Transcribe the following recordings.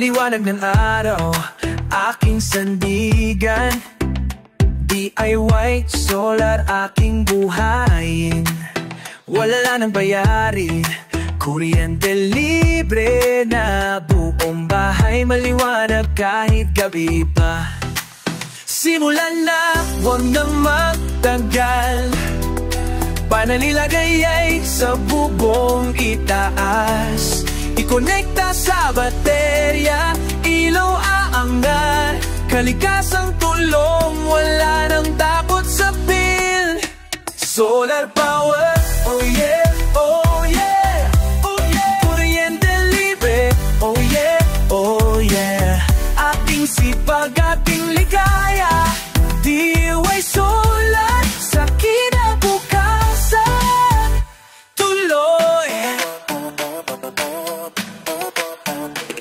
liwanag ng araw, aking sandigan. DIY solar aking buhayin. Wala nang bayarin, kuryente libre na. Buong bahay maliwanag kahit gabi pa. Simulan na, huwag nang magtagal. Panalilagay ay sa bubong itaas. Ikonekta sa baterya, ilaw aangat. Kalikasang tulong, wala nang takot sa bill. Solar power, oh yeah, oh yeah, oh yeah. Kuryente libre, oh yeah, oh yeah. Ating sipag, ating ligaya, DIY solar sa kinabukasan. Tuloy.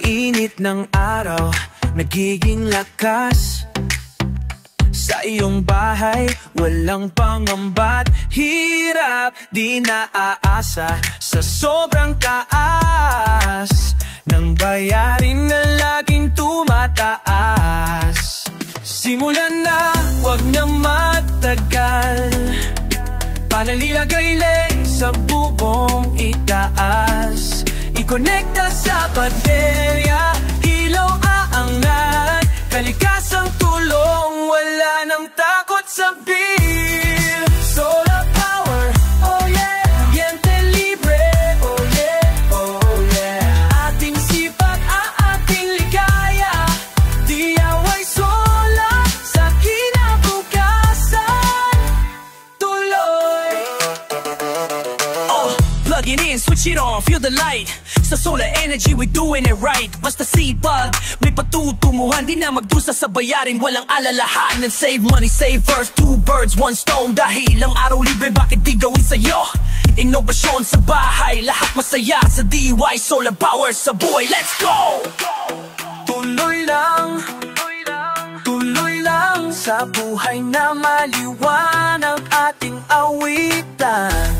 Init ng araw, nagiging lakas. Sa iyong bahay, walang pangamba't hirap. Di naaasa sa sobrang taas ng bayarin na laging tumataas. Simulan na, huwag na matagal. Panalilagay sa bubong itaas. Ikonekta sa baterya, ilaw aangat. Kalikasang tulong, wala nang takot sa bill. Solar power, oh yeah. Kuryente libre, oh yeah, oh yeah. Ating sipag, ating ligaya, DIY solar sa kinabukasan. Tuloy. Oh, plug it in, switch it on, feel the light. Sa solar energy, we doing it right. Basta sipag, may patutunguhan. Di na magdusa sa bayarin, walang alalahanan. Save money, save earth, two birds, one stone. Dahil ang araw libre, bakit di gawin sa'yo? Inobasyon sa bahay, lahat masaya sa DIY solar power sa buhay. Let's go! Tuloy lang, tuloy lang sa buhay na maliwanag ating awitan.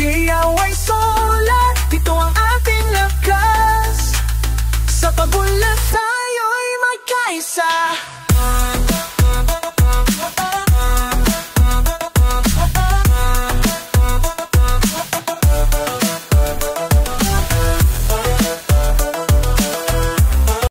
DIY solar, ito ang ating lakas. Sa pag-unlad tayo'y magkaisa.